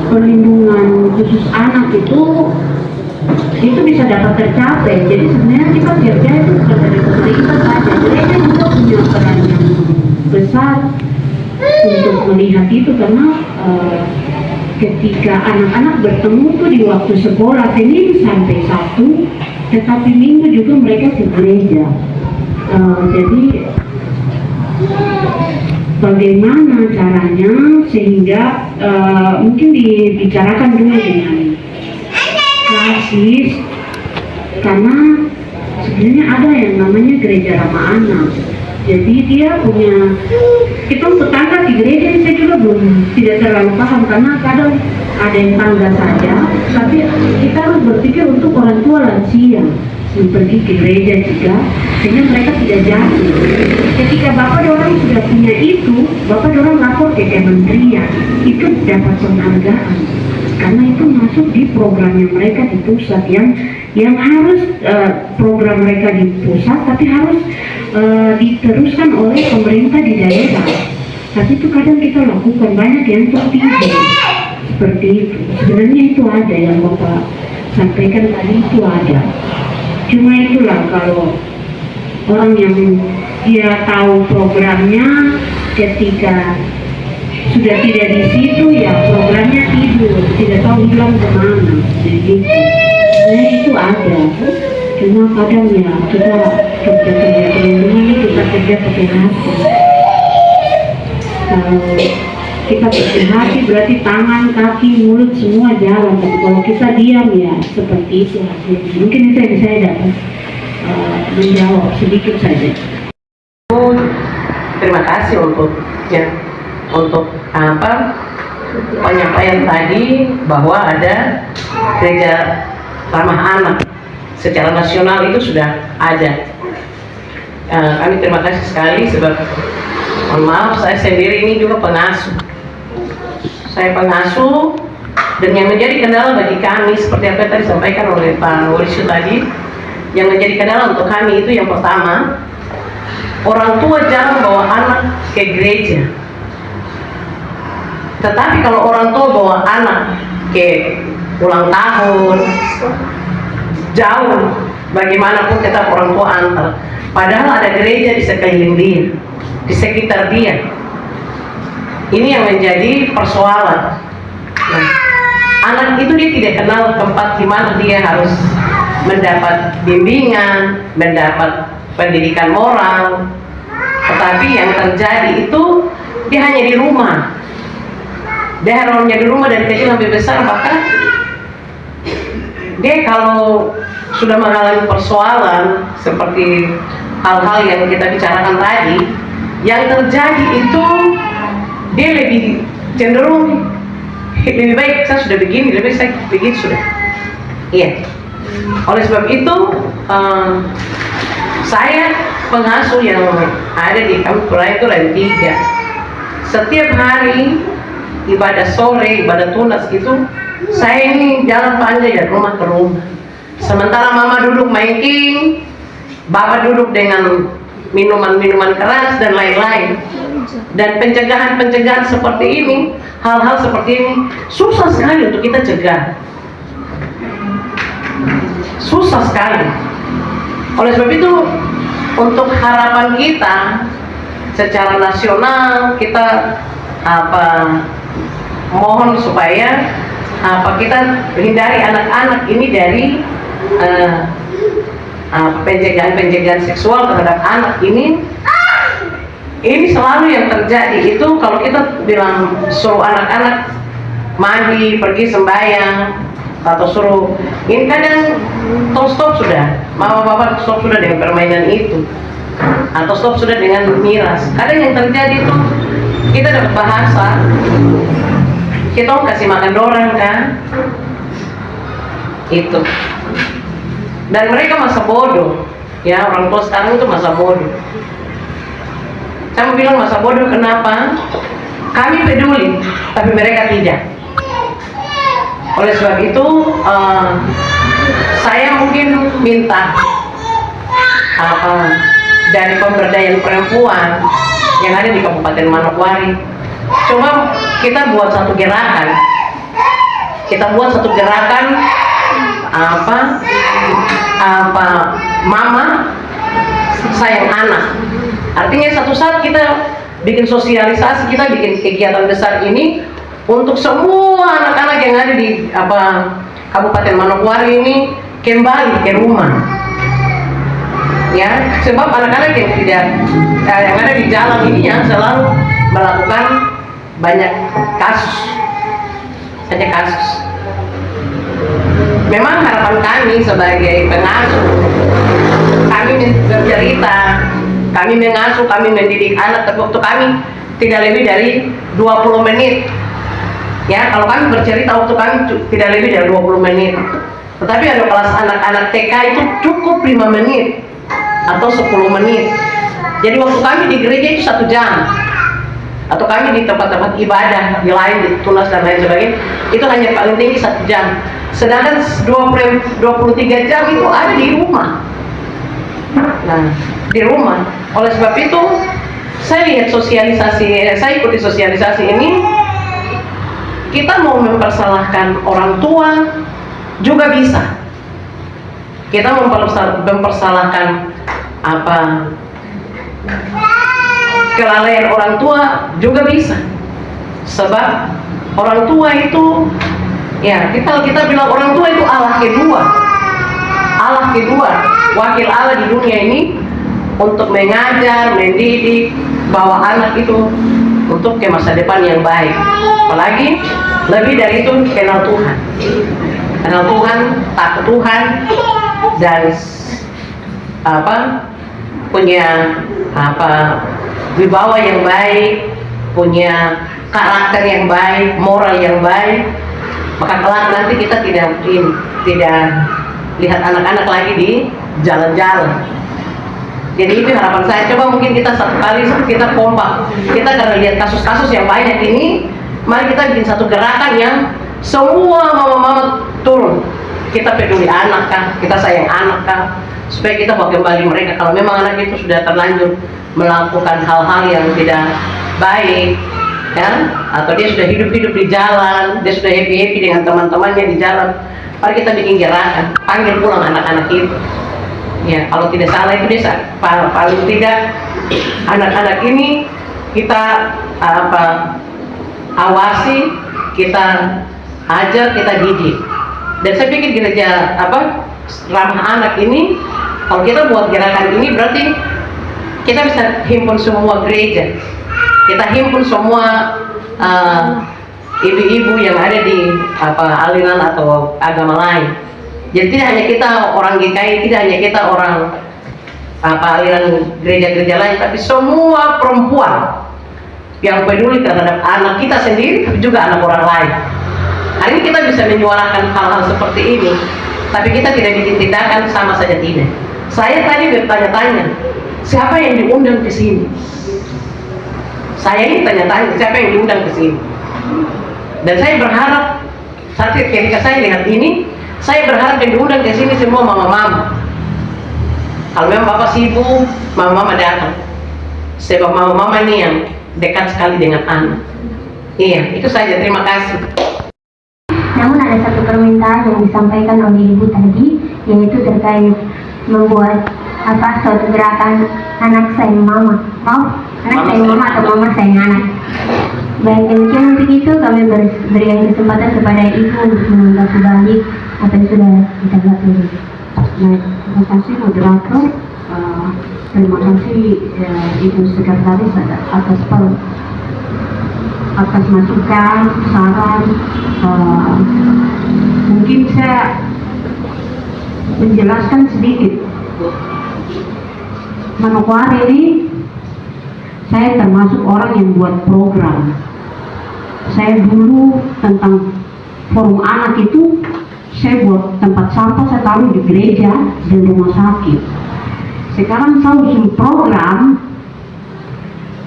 perlindungan khusus anak itu bisa dapat tercapai. Jadi sebenarnya kita kerja itu bukan dari pemerintah saja, gereja juga punya peran yang besar untuk melihat itu, karena ketika anak-anak bertemu tuh di waktu sekolah Senin sampai Sabtu, tetapi Minggu juga mereka ke gereja. Jadi bagaimana caranya sehingga mungkin dibicarakan dulu dengan klasis, karena sebenarnya ada yang namanya gereja ramah anak. Jadi dia punya, kita tetangga di gereja saya juga tidak terlalu paham, karena kadang ada yang tangga saja, tapi kita harus berpikir untuk orang tua lansia yang pergi ke gereja juga, sehingga mereka tidak jatuh. Ketika bapak orang sudah punya itu, bapak orang lapor ke kementerian, itu dapat penghargaan, karena itu masuk di programnya mereka di pusat yang harus program mereka di pusat, tapi harus diteruskan oleh pemerintah di daerah. Tapi itu kadang kita lakukan, banyak yang tertidur seperti itu. Sebenarnya itu ada yang bapak sampaikan tadi, itu ada. Cuma itulah, kalau orang yang dia tahu programnya, ketika sudah tidak di situ ya programnya tidur, tidak tahu hilang kemana. Jadi itu ada. Cuma kadang ya kita kerja perlindungan ini kita kerja pakai hati. Kalau kita pakai hati berarti tangan, kaki, mulut semua jalan. Tapi kalau kita diam ya seperti itu hasilnya. Mungkin itu yang saya dapat menjawab sedikit saja. Terima kasih untuk penyampaian tadi bahwa ada gereja ramah anak secara nasional itu sudah ada. Kami terima kasih sekali, sebab mohon maaf saya sendiri ini juga pengasuh. Saya pengasuh, dan yang menjadi kendala bagi kami seperti apa yang tadi disampaikan oleh Pak Wolisu tadi, yang menjadi kendala untuk kami itu yang pertama, orang tua jarang bawa anak ke gereja. Tetapi kalau orang tua bawa anak ke ulang tahun, jauh, bagaimanapun tetap orang tua antar. Padahal ada gereja di sekeliling dia, di sekitar dia. Ini yang menjadi persoalan. Nah, anak itu dia tidak kenal tempat di mana dia harus mendapat bimbingan, mendapat pendidikan moral. Tetapi yang terjadi itu dia hanya di rumah. Dia hanya di rumah dari kecil sampai besar, bahkan dia kalau sudah mengalami persoalan seperti hal-hal yang kita bicarakan tadi, yang terjadi itu dia lebih cenderung lebih baik saya sudah begini, lebih baik saya begini sudah. Iya. Oleh sebab itu saya pengasuh yang ada di kampus Pulai itu Lantiga. Setiap hari ibadah sore, ibadah tunas gitu, saya ini jalan panjang dari rumah ke rumah. Sementara mama duduk main king, bapak duduk dengan minuman-minuman keras dan lain-lain. Dan pencegahan-pencegahan seperti ini, hal-hal seperti ini susah sekali untuk kita cegah. Susah sekali. Oleh sebab itu, untuk harapan kita secara nasional, kita mohon supaya kita hindari anak-anak ini dari pencegahan seksual terhadap anak ini selalu yang terjadi itu kalau kita bilang suruh anak-anak mandi, pergi sembahyang, atau suruh ini kadang stop sudah, mama bapak stop sudah dengan permainan itu, atau stop sudah dengan miras. Kadang yang terjadi itu kita dapat bahasa, kita mau kasih makan dorang kan, itu. Dan mereka masa bodoh, ya orang tua sekarang itu masa bodoh. Saya mau bilang masa bodoh kenapa? Kami peduli, tapi mereka tidak. Oleh sebab itu, saya mungkin minta dari pemberdayaan perempuan yang ada di Kabupaten Manokwari, coba kita buat satu gerakan. Kita buat satu gerakan mama sayang anak. Artinya satu saat kita bikin sosialisasi, kita bikin kegiatan besar ini untuk semua anak-anak yang ada di Kabupaten Manokwari ini kembali ke rumah. Ya, sebab anak-anak yang yang ada di jalan ini yang selalu melakukan banyak kasus. Memang harapan kami sebagai pengasuh, kami bercerita, kami mengasuh, kami mendidik anak, tapi waktu kami tidak lebih dari 20 menit. Ya, kalau kami bercerita waktu kami tidak lebih dari 20 menit. Tetapi ada kelas anak-anak TK itu cukup 5 menit atau 10 menit. Jadi waktu kami di gereja itu 1 jam. Atau kami di tempat-tempat ibadah di lain, di tunas dan lain sebagainya, itu hanya paling tinggi 1 jam. Sedangkan 23 jam itu ada di rumah. Nah, di rumah. Oleh sebab itu, saya lihat saya ikuti sosialisasi ini, kita mau mempersalahkan orang tua juga bisa. Kita mempersalahkan kelalaian orang tua juga bisa. Sebab orang tua itu, ya kita bilang orang tua itu Allah kedua, wakil Allah di dunia ini untuk mengajar, mendidik, bawa anak itu untuk ke masa depan yang baik. Apalagi lebih dari itu kenal Tuhan, takut Tuhan, dan punya wibawa yang baik, punya karakter yang baik, moral yang baik. Maka kelak nanti kita tidak lihat anak-anak lagi di jalan-jalan. Jadi itu harapan saya. Coba mungkin kita satu kali kita kompak. Kita karena lihat kasus-kasus yang banyak ini, mari kita bikin satu gerakan yang semua mama-mama turun. Kita peduli anak kan, kita sayang anak kan, supaya kita bawa kembali mereka. Kalau memang anak itu sudah terlanjur melakukan hal-hal yang tidak baik, ya, atau dia sudah hidup-hidup di jalan, dia sudah happy-happy dengan teman-temannya di jalan, mari kita bikin gerakan, panggil pulang anak-anak itu. Ya, kalau tidak salah itu dia paling tidak anak-anak ini kita awasi, kita ajar, kita didik. Dan saya pikir gereja ramah anak ini, kalau kita buat gerakan ini berarti kita bisa himpun semua gereja, kita himpun semua ibu-ibu yang ada di aliran atau agama lain. Jadi tidak hanya kita orang GKI, tidak hanya kita orang aliran gereja-gereja lain, tapi semua perempuan yang peduli terhadap anak kita sendiri, tapi juga anak orang lain. Hari ini kita bisa menyuarakan hal-hal seperti ini, tapi kita tidak bikin tindakan, sama saja tidak. Saya tadi bertanya-tanya, siapa yang diundang ke sini? Saya ini tanya-tanya, siapa yang diundang ke sini? Dan saya berharap saat ketika saya lihat ini, saya berharap yang diundang ke sini semua mama-mama. Kalau memang bapak sibuk, mama-mama datang. Sebab mama-mama ini yang dekat sekali dengan anak. Iya, itu saja. Terima kasih. Namun ada satu permintaan yang disampaikan oleh ibu tadi, yaitu terkait membuat suatu gerakan anak sayang mama. Anak sayang mama atau mama sayang anak. Baik, demikian untuk itu kami berikan kesempatan kepada ibu untuk menanggapi balik apa yang sudah kita lakukan. Baik, terima kasih moderator. Terima kasih Ibu Sekretaris atas masukan, saran. Mungkin saya menjelaskan sedikit. Manokwari ini saya termasuk orang yang buat program. Saya dulu tentang forum anak itu saya buat tempat sampah, saya taruh di gereja dan rumah sakit. Sekarang saya usul program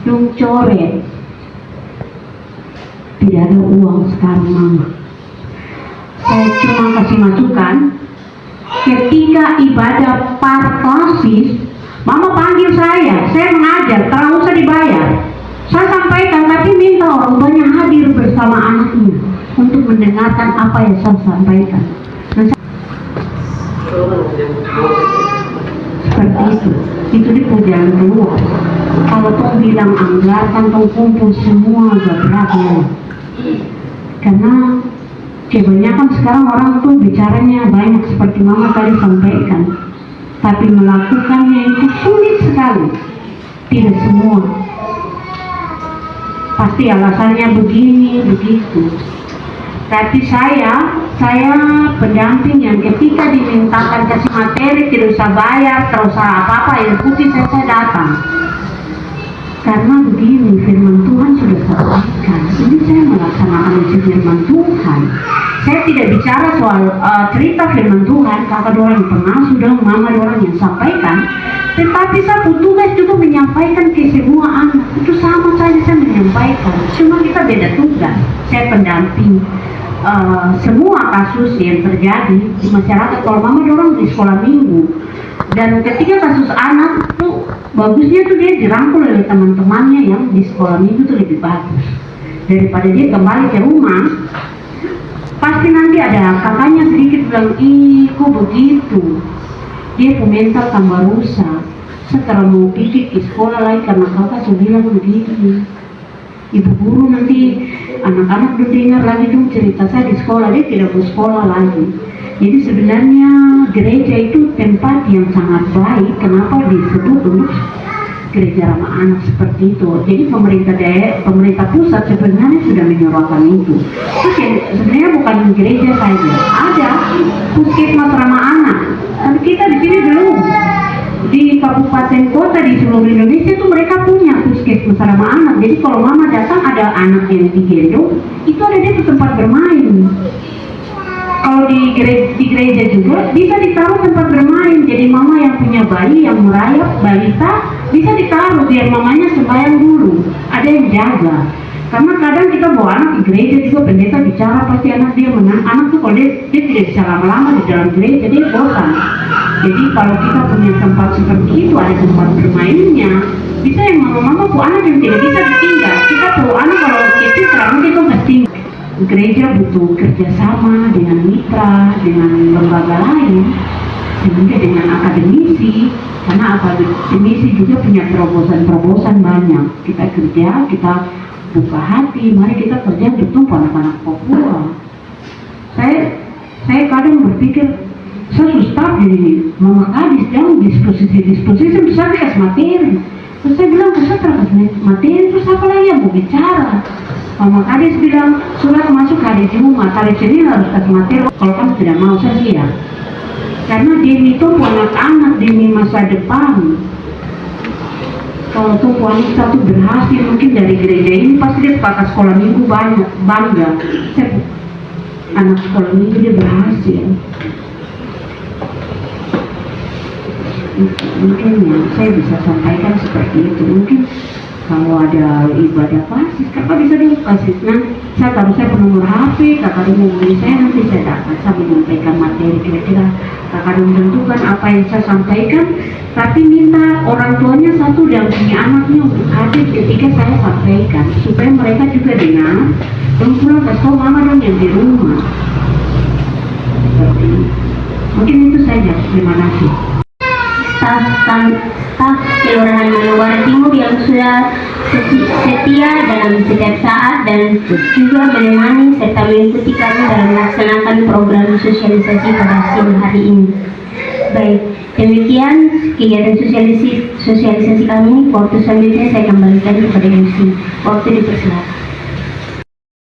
yang coret. Tidak ada uang sekarang mama. Saya cuma kasih masukan. Ketika ibadah parklasis, mama panggil saya mengajar, tak usah dibayar. Saya sampaikan, tapi minta orang tuanya hadir bersama anaknya untuk mendengarkan apa yang saya sampaikan. Seperti itu di jalan keluar. Kalau tuh bilang anggarkan tuh kumpul semua geraknya. Karena kebanyakan sekarang orang tuh bicaranya banyak seperti mama tadi sampaikan, tapi melakukannya itu sulit sekali. Tidak semua. Pasti alasannya begini, begitu. Tapi saya pendamping yang ketika dimintakan kasih materi tidak usah bayar, tidak usah apa-apa, yang putih saya datang. Karena begini, firman Tuhan sudah sampaikan. Ini saya melaksanakan firman Tuhan. Saya tidak bicara soal cerita firman Tuhan, kakak orang yang pengasuh dan mama orang yang sampaikan. Tetapi saya tugas juga menyampaikan ke semua anak. Itu sama saja saya menyampaikan. Cuma kita beda tugas. Saya pendamping semua kasus yang terjadi di masyarakat. Kalau mama orang di sekolah minggu, dan ketika kasus anak tuh bagusnya tuh dia dirangkul oleh teman-temannya yang di sekolah minggu tuh lebih bagus daripada dia kembali ke rumah. Pasti nanti ada kakaknya sedikit bilang, ih kok begitu, dia komentar tambah rusak. Setelah mau pikir ke sekolah lagi karena kakak sudah bilang begini. Ibu guru nanti anak-anak udah dengar lagi dong cerita saya di sekolah, dia tidak mau sekolah lagi. Jadi sebenarnya gereja itu tempat yang sangat baik. Kenapa disebut untuk gereja ramah anak seperti itu? Jadi pemerintah pusat sebenarnya sudah menyuarakan itu. Terus sebenarnya bukan gereja saja, ada puskesmas ramah anak. Tapi kita di sini belum. Di kabupaten kota di seluruh Indonesia itu mereka punya puskesmas ramah anak. Jadi kalau mama datang ada anak yang digendong, itu ada di tempat bermain. Kalau di gereja juga bisa ditaruh tempat bermain. Jadi mama yang punya bayi yang merayap balita bisa ditaruh biar mamanya sembahyang dulu. Ada yang jaga. Karena kadang kita bawa anak di gereja juga, pendeta bicara pasti anak dia menang. Anak tuh kalau dia tidak bisa lama-lama di dalam gereja, dia bosan. Jadi kalau kita punya tempat seperti itu, ada tempat bermainnya, bisa yang mama-mama bu anak yang tidak bisa ditinggal. Kita perlu anak kalau kecil terlalu itu mesti. Gereja butuh kerjasama dengan mitra, dengan lembaga lain, sehingga dengan akademisi, karena akademisi juga punya terobosan-terobosan banyak. Kita kerja, kita buka hati, mari kita kerja untuk anak-anak Papua. Saya kadang berpikir, saya susah jadi mama kadis, jangan disposisi besar dikasih materi. Terus saya bilang, saya terkasih materi, terus apa lagi yang mau bicara? Mama kadis bilang, surat masuk hari Jumat, hari Senin harus kasih materi. Kalau kamu tidak mau, saya siap. Karena demi itu anak-anak, demi masa depan. Kalau tuh wanita tuh berhasil mungkin dari gereja ini, pasti dia pakai sekolah minggu banyak, bangga. Anak sekolah minggu dia berhasil. Mungkin ya, saya bisa sampaikan seperti itu. Mungkin kalau ada ibadah pasis, kakak bisa dulu pasis. Nah, saya taruh saya nomor HP, kakak mau beli saya nanti saya dapat. Saya menyampaikan materi kira-kira kakak menentukan apa yang saya sampaikan, tapi minta orang tuanya satu dan punya anaknya untuk hadir ketika saya sampaikan, supaya mereka juga dengar dan pulang kasih tahu mama dong yang di rumah. Seperti mungkin itu saja. Terima kasih. Staf Kelurahan Manokwari Timur yang sudah setia dalam setiap saat dan juga menemani serta mengikuti kami dalam melaksanakan program sosialisasi pada siang hari ini. Baik, demikian kegiatan sosialisasi kami. Waktu selanjutnya saya kembalikan kepada MC. Waktu dipersilakan.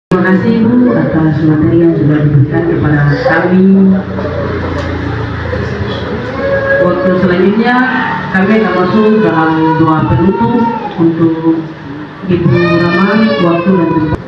Terima kasih Bu atas materi yang sudah diberikan kepada kami. Waktu selanjutnya kami akan masuk dalam doa penutup untuk Ibu Rama, waktu dan tempat.